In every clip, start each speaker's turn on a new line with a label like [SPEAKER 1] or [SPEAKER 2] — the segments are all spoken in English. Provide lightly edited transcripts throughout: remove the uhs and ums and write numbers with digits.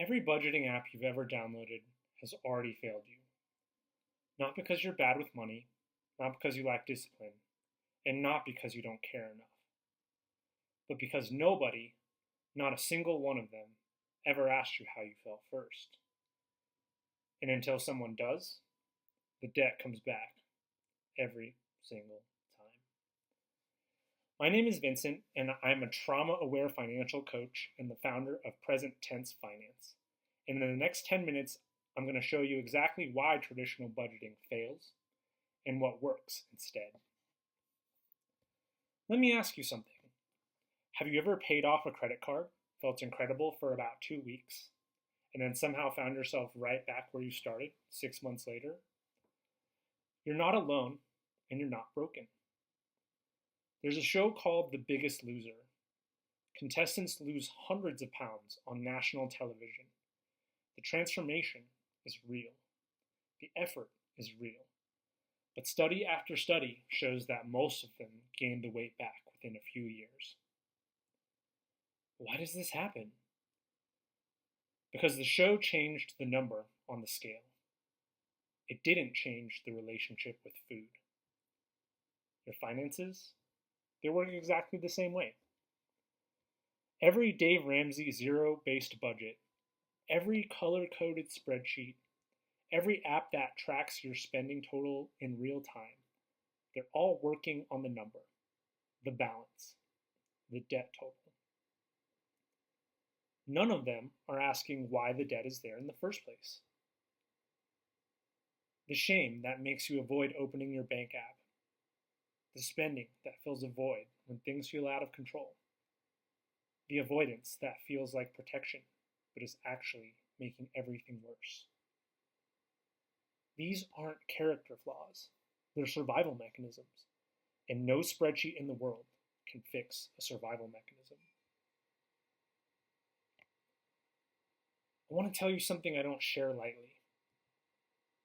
[SPEAKER 1] Every budgeting app you've ever downloaded has already failed you. Not because you're bad with money, not because you lack discipline, and not because you don't care enough, but because nobody, not a single one of them, ever asked you how you felt first. And until someone does, the debt comes back every single time. My name is Vincent, and I'm a trauma-aware financial coach and the founder of Present Tense Finance. And in the next 10 minutes, I'm going to show you exactly why traditional budgeting fails and what works instead. Let me ask you something. Have you ever paid off a credit card, felt incredible for about 2 weeks, and then somehow found yourself right back where you started 6 months later? You're not alone, and you're not broken. There's a show called The Biggest Loser. Contestants lose hundreds of pounds on national television. The transformation is real. The effort is real. But study after study shows that most of them gain the weight back within a few years. Why does this happen? Because the show changed the number on the scale. It didn't change the relationship with food. Your finances, they work exactly the same way. Every Dave Ramsey zero-based budget, every color-coded spreadsheet, every app that tracks your spending total in real time, they're all working on the number, the balance, the debt total. None of them are asking why the debt is there in the first place. The shame that makes you avoid opening your bank app. The spending that fills a void when things feel out of control. The avoidance that feels like protection, but is actually making everything worse. These aren't character flaws. They're survival mechanisms, and no spreadsheet in the world can fix a survival mechanism. I want to tell you something I don't share lightly.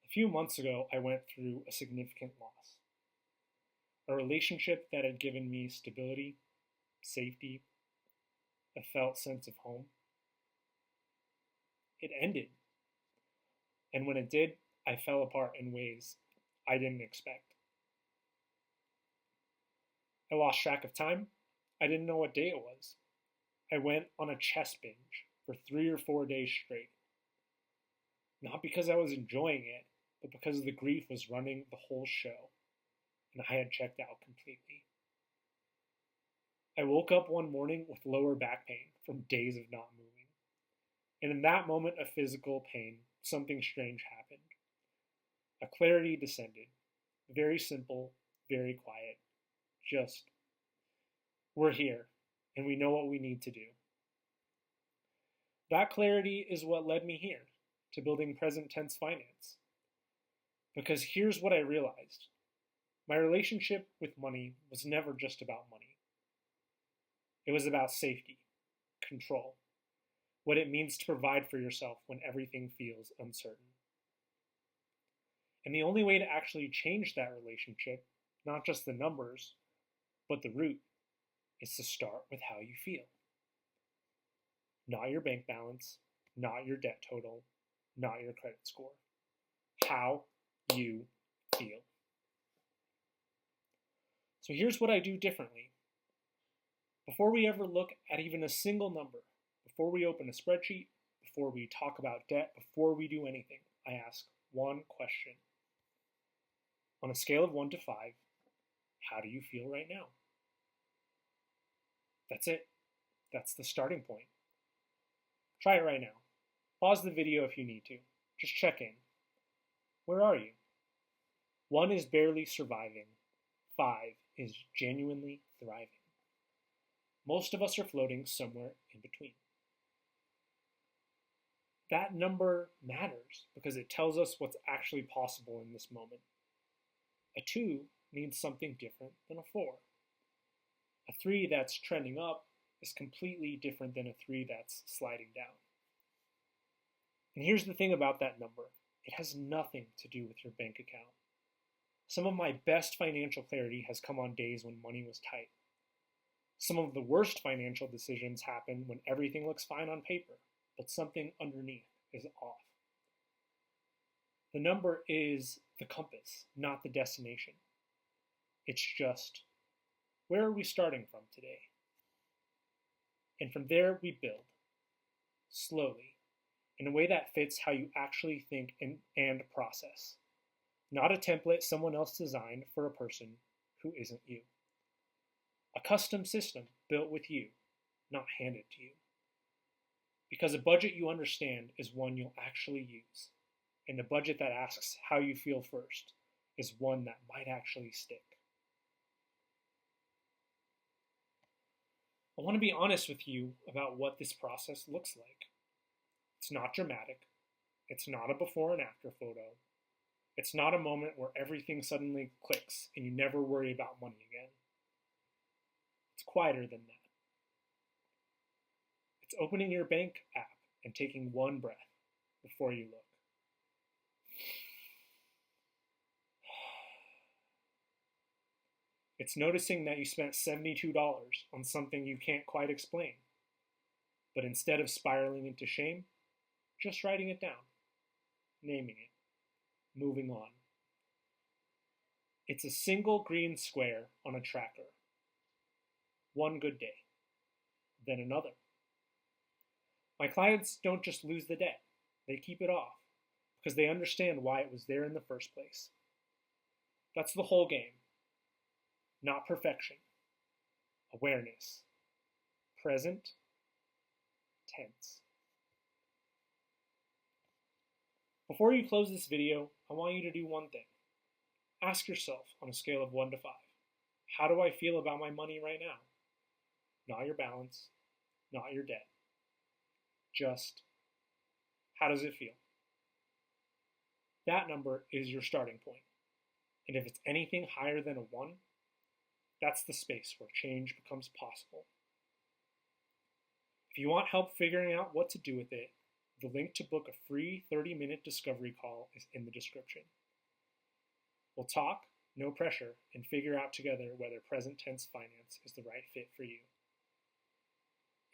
[SPEAKER 1] A few months ago, I went through a significant loss. A relationship that had given me stability, safety, a felt sense of home. It ended. And when it did, I fell apart in ways I didn't expect. I lost track of time. I didn't know what day it was. I went on a chess binge for 3 or 4 days straight. Not because I was enjoying it, but because the grief was running the whole show, and I had checked out completely. I woke up one morning with lower back pain from days of not moving. And in that moment of physical pain, something strange happened. A clarity descended. Very simple, very quiet. Just, we're here, and we know what we need to do. That clarity is what led me here, to building present tense finance. Because here's what I realized. My relationship with money was never just about money. It was about safety, control, what it means to provide for yourself when everything feels uncertain. And the only way to actually change that relationship, not just the numbers, but the root, is to start with how you feel. Not your bank balance, not your debt total, not your credit score. How you feel. So here's what I do differently. Before we ever look at even a single number, before we open a spreadsheet, before we talk about debt, before we do anything, I ask one question. On a scale of 1 to 5, how do you feel right now? That's it. That's the starting point. Try it right now. Pause the video if you need to. Just check in. Where are you? 1 is barely surviving. 5 is genuinely thriving. Most of us are floating somewhere in between. That number matters because it tells us what's actually possible in this moment. A 2 means something different than a 4. A 3 that's trending up is completely different than a 3 that's sliding down. And here's the thing about that number. It has nothing to do with your bank account. Some of my best financial clarity has come on days when money was tight. Some of the worst financial decisions happen when everything looks fine on paper. but something underneath is off. The number is the compass, not the destination. It's just, where are we starting from today? And from there we build, slowly, in a way that fits how you actually think and process. Not a template someone else designed for a person who isn't you. A custom system built with you, not handed to you. Because a budget you understand is one you'll actually use, and a budget that asks how you feel first is one that might actually stick. I want to be honest with you about what this process looks like. It's not dramatic. It's not a before and after photo. It's not a moment where everything suddenly clicks and you never worry about money again. It's quieter than that. It's opening your bank app and taking one breath before you look. It's noticing that you spent $72 on something you can't quite explain, but instead of spiraling into shame, just writing it down, naming it, moving on. It's a single green square on a tracker. One good day, then another. My clients don't just lose the debt, they keep it off because they understand why it was there in the first place. That's the whole game. Not perfection. Awareness. Present tense. Before you close this video, I want you to do one thing. Ask yourself on a scale of 1 to 5, how do I feel about my money right now? Not your balance, not your debt. Just, how does it feel? That number is your starting point. And if it's anything higher than a 1, that's the space where change becomes possible. If you want help figuring out what to do with it, the link to book a free 30-minute discovery call is in the description. We'll talk, no pressure, and figure out together whether present tense finance is the right fit for you.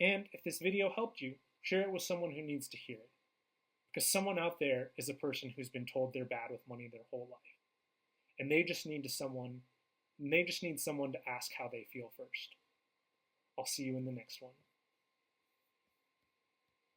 [SPEAKER 1] And if this video helped you, share it with someone who needs to hear it. Because someone out there is a person who's been told they're bad with money their whole life. And they just need someone to ask how they feel first. I'll see you in the next one.